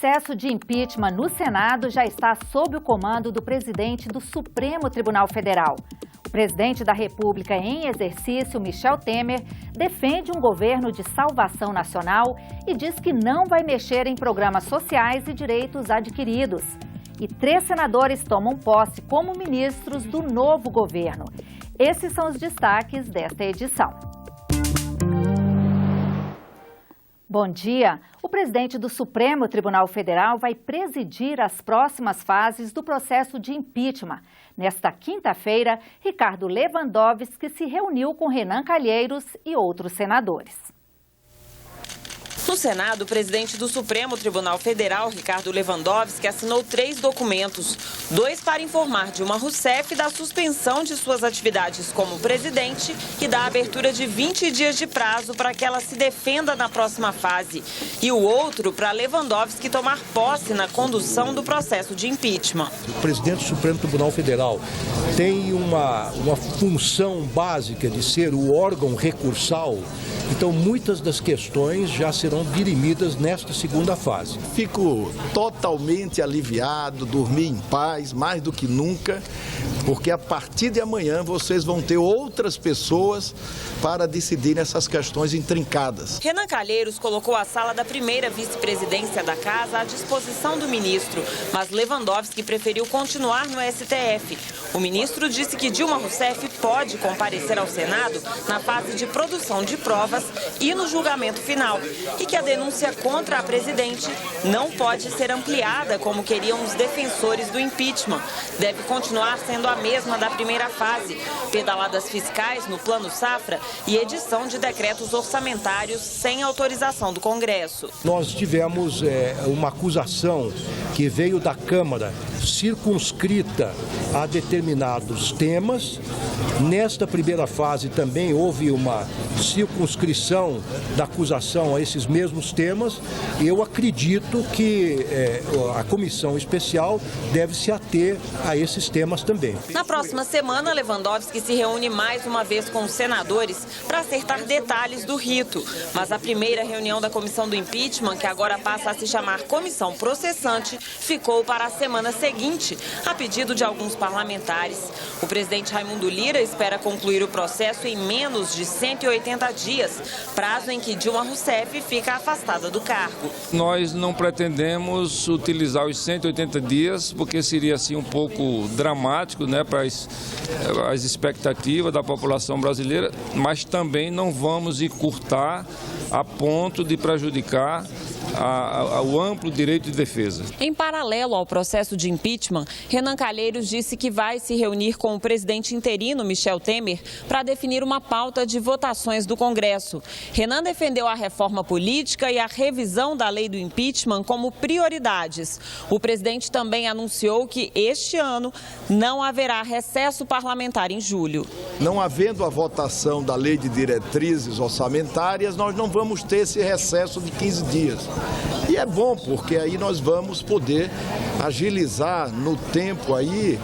processo de impeachment no Senado já está sob o comando do presidente do Supremo Tribunal Federal. O presidente da República em exercício, Michel Temer, defende um governo de salvação nacional e diz que não vai mexer em programas sociais e direitos adquiridos. E 3 senadores tomam posse como ministros do novo governo. Esses são os destaques desta edição. Bom dia. O presidente do Supremo Tribunal Federal vai presidir as próximas fases do processo de impeachment. Nesta quinta-feira, Ricardo Lewandowski se reuniu com Renan Calheiros e outros senadores. No Senado, o presidente do Supremo Tribunal Federal, Ricardo Lewandowski, assinou 3 documentos. 2 para informar Dilma Rousseff da suspensão de suas atividades como presidente e da abertura de 20 dias de prazo para que ela se defenda na próxima fase. E o outro para Lewandowski tomar posse na condução do processo de impeachment. O presidente do Supremo Tribunal Federal tem uma função básica de ser o órgão recursal. Então, muitas das questões já serão dirimidas nesta segunda fase. Fico totalmente aliviado, dormir em paz, mais do que nunca, porque a partir de amanhã vocês vão ter outras pessoas para decidir essas questões intrincadas. Renan Calheiros colocou a sala da primeira vice-presidência da casa à disposição do ministro, mas Lewandowski preferiu continuar no STF. O ministro disse que Dilma Rousseff pode comparecer ao Senado na fase de produção de provas e no julgamento final, e que a denúncia contra a presidente não pode ser ampliada como queriam os defensores do impeachment. Deve continuar sendo a mesma da primeira fase, pedaladas fiscais no Plano Safra e edição de decretos orçamentários sem autorização do Congresso. Nós tivemos uma acusação que veio da Câmara circunscrita a determinados temas. Nesta primeira fase também houve uma circunscrição da acusação a esses mesmos temas. Eu acredito que a comissão especial deve se ater a esses temas também. Na próxima semana, Lewandowski se reúne mais uma vez com os senadores para acertar detalhes do rito. Mas a primeira reunião da comissão do impeachment, que agora passa a se chamar comissão processante, ficou para a semana seguinte, a pedido de alguns parlamentares. O presidente Raimundo Lira espera concluir o processo em menos de 180 dias, prazo em que Dilma Rousseff fica afastada do cargo. Nós não pretendemos utilizar os 180 dias, porque seria assim um pouco dramático, né, para as expectativas da população brasileira, mas também não vamos encurtar a ponto de prejudicar o amplo direito de defesa. Em paralelo ao processo de impeachment, Renan Calheiros disse que vai se reunir com o presidente interino, Michel Temer, para definir uma pauta de votações do Congresso. Renan defendeu a reforma política e a revisão da lei do impeachment como prioridades. O presidente também anunciou que este ano não haverá recesso parlamentar em julho. Não havendo a votação da lei de diretrizes orçamentárias, nós não vamos ter esse recesso de 15 dias. E é bom, porque aí nós vamos poder agilizar no tempo aí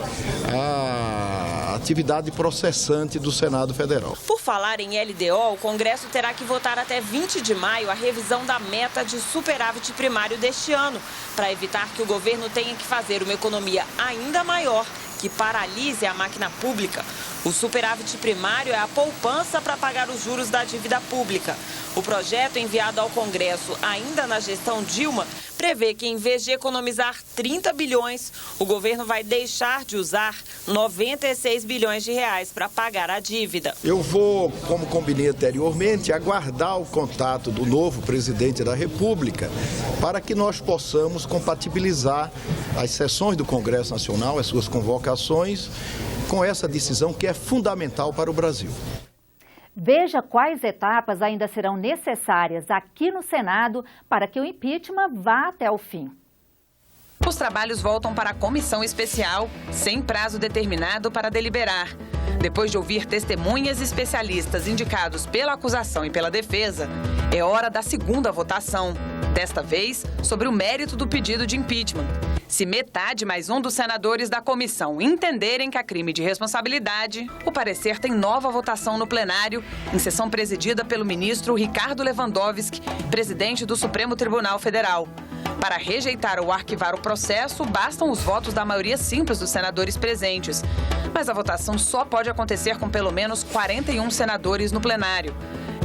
a atividade processante do Senado Federal. Por falar em LDO, o Congresso terá que votar até 20 de maio a revisão da meta de superávit primário deste ano, para evitar que o governo tenha que fazer uma economia ainda maior que paralise a máquina pública. O superávit primário é a poupança para pagar os juros da dívida pública. O projeto enviado ao Congresso ainda na gestão Dilma prevê que, em vez de economizar 30 bilhões, o governo vai deixar de usar 96 bilhões de reais para pagar a dívida. Eu vou, como combinei anteriormente, aguardar o contato do novo presidente da República para que nós possamos compatibilizar as sessões do Congresso Nacional, as suas convocações, com essa decisão que é fundamental para o Brasil. Veja quais etapas ainda serão necessárias aqui no Senado para que o impeachment vá até o fim. Os trabalhos voltam para a comissão especial, sem prazo determinado para deliberar. Depois de ouvir testemunhas e especialistas indicados pela acusação e pela defesa, é hora da segunda votação. Desta vez, sobre o mérito do pedido de impeachment. Se metade mais um dos senadores da comissão entenderem que há crime de responsabilidade, o parecer tem nova votação no plenário, em sessão presidida pelo ministro Ricardo Lewandowski, presidente do Supremo Tribunal Federal. Para rejeitar ou arquivar o processo, bastam os votos da maioria simples dos senadores presentes. Mas a votação só pode acontecer com pelo menos 41 senadores no plenário.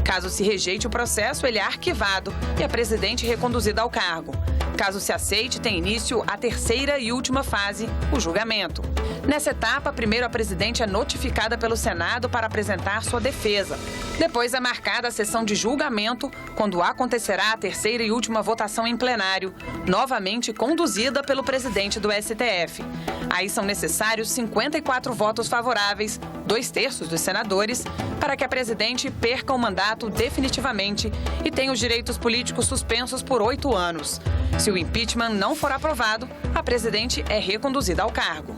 Caso se rejeite o processo, ele é arquivado e a presidente reconduzida ao cargo. Caso se aceite, tem início a terceira e última fase, o julgamento. Nessa etapa, primeiro a presidente é notificada pelo Senado para apresentar sua defesa. Depois é marcada a sessão de julgamento, quando acontecerá a terceira e última votação em plenário, novamente conduzida pelo presidente do STF. Aí são necessários 54 votos favoráveis, 2/3 dos senadores, para que a presidente perca o mandato definitivamente e tenha os direitos políticos suspensos por 8 anos. Se o impeachment não for aprovado, a presidente é reconduzida ao cargo.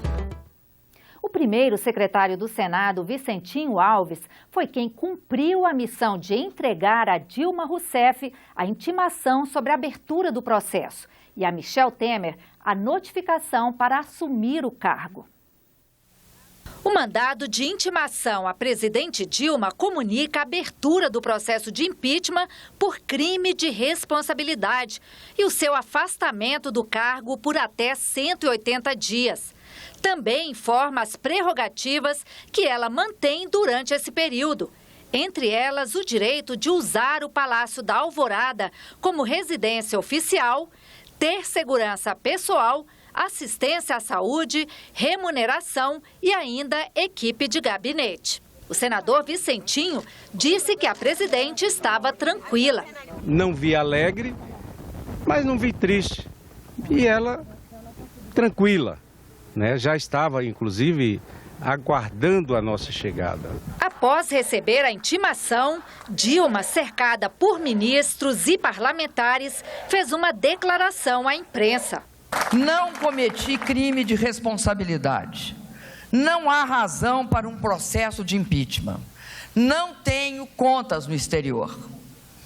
O primeiro secretário do Senado, Vicentinho Alves, foi quem cumpriu a missão de entregar a Dilma Rousseff a intimação sobre a abertura do processo e a Michel Temer a notificação para assumir o cargo. O mandado de intimação à presidente Dilma comunica a abertura do processo de impeachment por crime de responsabilidade e o seu afastamento do cargo por até 180 dias. Também informa as prerrogativas que ela mantém durante esse período, entre elas o direito de usar o Palácio da Alvorada como residência oficial, ter segurança pessoal, assistência à saúde, remuneração e ainda equipe de gabinete. O senador Vicentinho disse que a presidente estava tranquila. Não vi alegre, mas não vi triste. E ela tranquila, né? Já estava, inclusive, aguardando a nossa chegada. Após receber a intimação, Dilma, cercada por ministros e parlamentares, fez uma declaração à imprensa. Não cometi crime de responsabilidade. Não há razão para um processo de impeachment. Não tenho contas no exterior.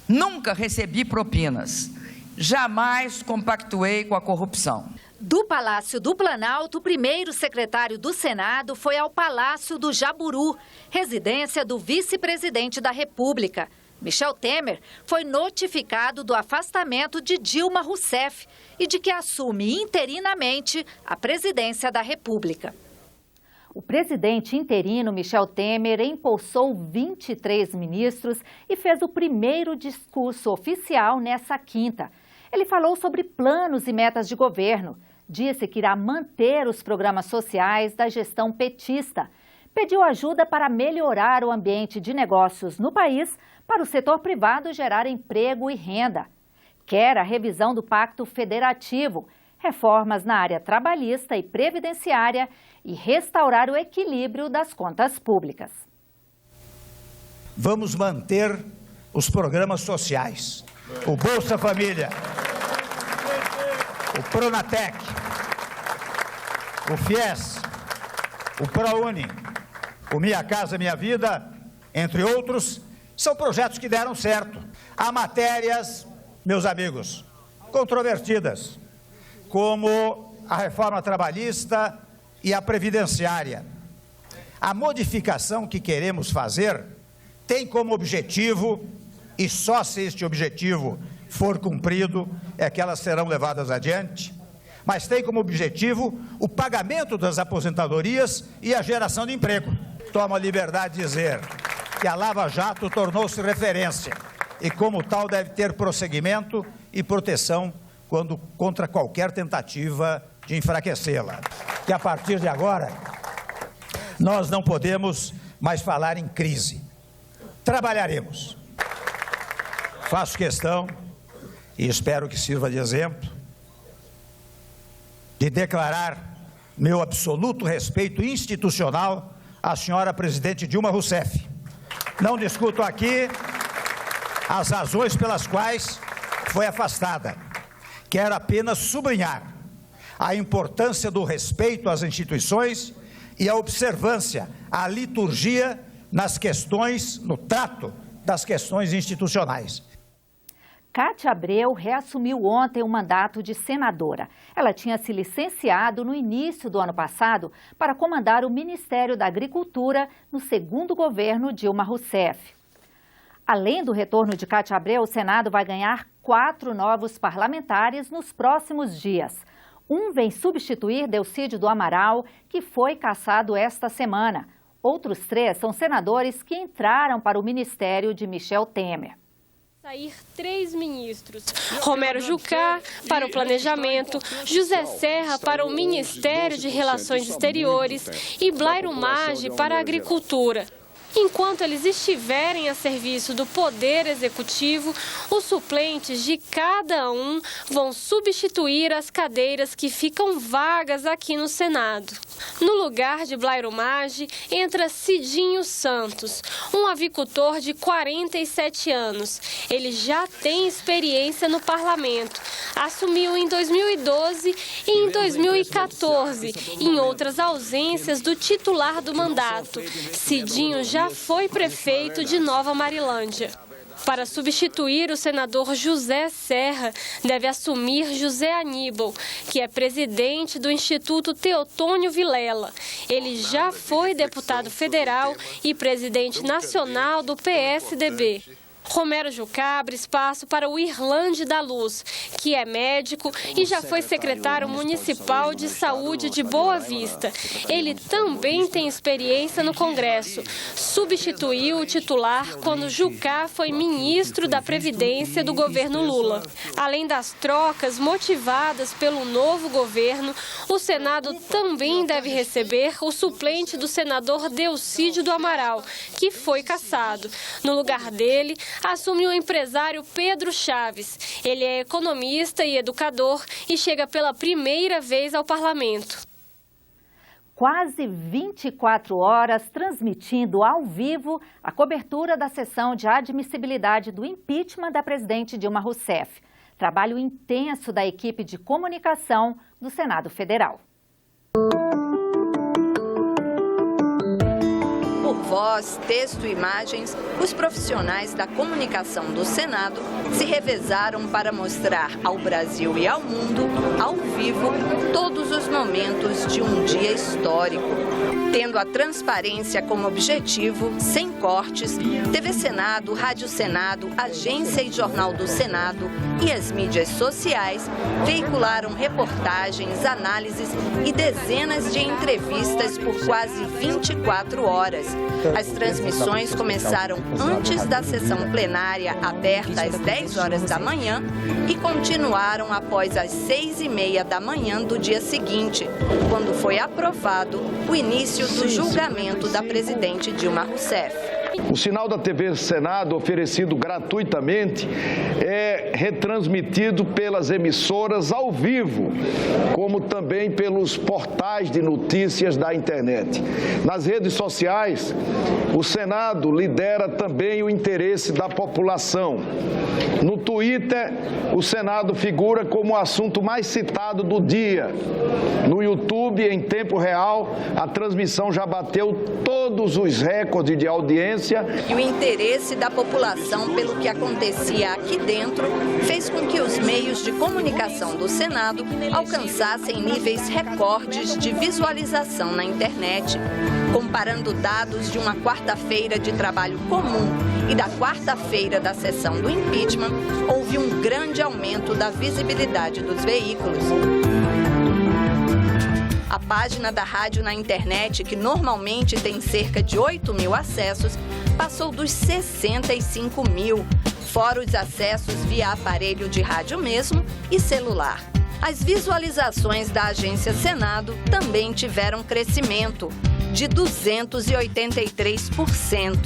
Nunca recebi propinas. Jamais compactuei com a corrupção. Do Palácio do Planalto, o primeiro secretário do Senado foi ao Palácio do Jaburu, residência do vice-presidente da República. Michel Temer foi notificado do afastamento de Dilma Rousseff e de que assume interinamente a presidência da República. O presidente interino Michel Temer empossou 23 ministros e fez o primeiro discurso oficial nessa quinta. Ele falou sobre planos e metas de governo. Disse que irá manter os programas sociais da gestão petista. Pediu ajuda para melhorar o ambiente de negócios no país, para o setor privado gerar emprego e renda. Quer a revisão do Pacto Federativo, reformas na área trabalhista e previdenciária e restaurar o equilíbrio das contas públicas. Vamos manter os programas sociais, o Bolsa Família, o Pronatec, o FIES, o ProUni, o Minha Casa Minha Vida, entre outros, são projetos que deram certo. Há matérias, meus amigos, controvertidas, como a reforma trabalhista e a previdenciária. A modificação que queremos fazer tem como objetivo, e só se este objetivo for cumprido, é que elas serão levadas adiante, mas tem como objetivo o pagamento das aposentadorias e a geração de emprego. Tomo a liberdade de dizer que a Lava Jato tornou-se referência e, como tal, deve ter prosseguimento e proteção contra qualquer tentativa de enfraquecê-la. Que a partir de agora, nós não podemos mais falar em crise. Trabalharemos. Faço questão, e espero que sirva de exemplo, de declarar meu absoluto respeito institucional à senhora presidente Dilma Rousseff. Não discuto aqui as razões pelas quais foi afastada. Quero apenas sublinhar a importância do respeito às instituições e a observância, à liturgia nas questões, no trato das questões institucionais. Cátia Abreu reassumiu ontem o mandato de senadora. Ela tinha se licenciado no início do ano passado para comandar o Ministério da Agricultura no segundo governo Dilma Rousseff. Além do retorno de Cátia Abreu, o Senado vai ganhar 4 novos parlamentares nos próximos dias. Um vem substituir Delcídio do Amaral, que foi cassado esta semana. Outros 3 são senadores que entraram para o ministério de Michel Temer. Sair 3 ministros, Romero Jucá para o Planejamento, José Serra para o Ministério de Relações Exteriores e Blairo Maggi para a Agricultura. Enquanto eles estiverem a serviço do Poder Executivo, os suplentes de cada um vão substituir as cadeiras que ficam vagas aqui no Senado. No lugar de Blairo Maggi entra Cidinho Santos, um avicultor de 47 anos. Ele já tem experiência no parlamento. Assumiu em 2012 e em 2014, em outras ausências do titular do mandato. Cidinho já foi prefeito de Nova Marilândia. Para substituir o senador José Serra, deve assumir José Aníbal, que é presidente do Instituto Teotônio Vilela. Ele já foi deputado federal e presidente nacional do PSDB. Romero Jucá abre espaço para o Irlande da Luz, que é médico e já foi secretário municipal de saúde de Boa Vista. Ele também tem experiência no Congresso. Substituiu o titular quando Jucá foi ministro da Previdência do governo Lula. Além das trocas motivadas pelo novo governo, o Senado também deve receber o suplente do senador Delcídio do Amaral, que foi cassado. No lugar dele, assume o empresário Pedro Chaves. Ele é economista e educador e chega pela primeira vez ao parlamento. Quase 24 horas transmitindo ao vivo a cobertura da sessão de admissibilidade do impeachment da presidente Dilma Rousseff. Trabalho intenso da equipe de comunicação do Senado Federal. Por voz, texto e imagens, os profissionais da comunicação do Senado se revezaram para mostrar ao Brasil e ao mundo, ao vivo, todos os momentos de um dia histórico. Tendo a transparência como objetivo, sem cortes, TV Senado, Rádio Senado, Agência e Jornal do Senado e as mídias sociais veicularam reportagens, análises e dezenas de entrevistas por quase 24 horas. As transmissões começaram antes da sessão plenária aberta às 10 horas da manhã e continuaram após as 6h30 da manhã do dia seguinte, quando foi aprovado o início do julgamento da presidente Dilma Rousseff. O sinal da TV Senado, oferecido gratuitamente, é retransmitido pelas emissoras ao vivo, como também pelos portais de notícias da internet. Nas redes sociais, o Senado lidera também o interesse da população. No Twitter, o Senado figura como o assunto mais citado do dia. No YouTube, em tempo real, a transmissão já bateu todos os recordes de audiência. E o interesse da população pelo que acontecia aqui dentro fez com que os meios de comunicação do Senado alcançassem níveis recordes de visualização na internet. Comparando dados de uma quarta-feira de trabalho comum e da quarta-feira da sessão do impeachment, houve um grande aumento da visibilidade dos veículos. A página da rádio na internet, que normalmente tem cerca de 8.000 acessos, passou dos 65.000, fora os acessos via aparelho de rádio mesmo e celular. As visualizações da Agência Senado também tiveram crescimento de 283%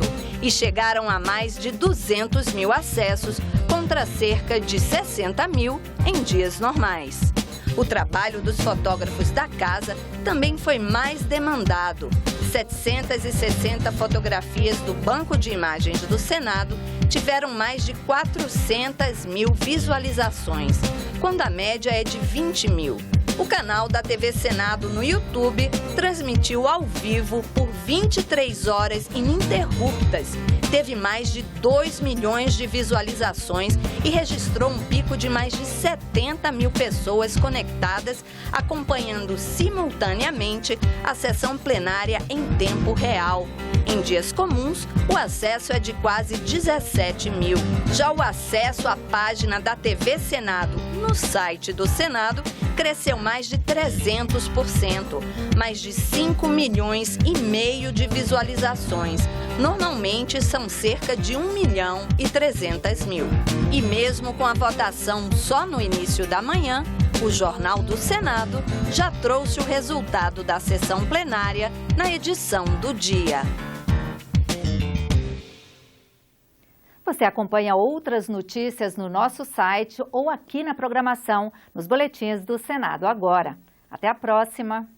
e chegaram a mais de 200.000 acessos contra cerca de 60.000 em dias normais. O trabalho dos fotógrafos da casa também foi mais demandado. 760 fotografias do banco de imagens do Senado tiveram mais de 400.000 visualizações, quando a média é de 20.000. O canal da TV Senado no YouTube transmitiu ao vivo por 23 horas ininterruptas. Teve mais de 2 milhões de visualizações e registrou um pico de mais de 70 mil pessoas conectadas, acompanhando simultaneamente a sessão plenária em tempo real. Em dias comuns, o acesso é de quase 17 mil. Já o acesso à página da TV Senado no site do Senado cresceu mais de 300%, mais de 5 milhões e meio de visualizações. Normalmente são cerca de 1 milhão e 300 mil. E mesmo com a votação só no início da manhã, o Jornal do Senado já trouxe o resultado da sessão plenária na edição do dia. Você acompanha outras notícias no nosso site ou aqui na programação, nos boletins do Senado Agora. Até a próxima!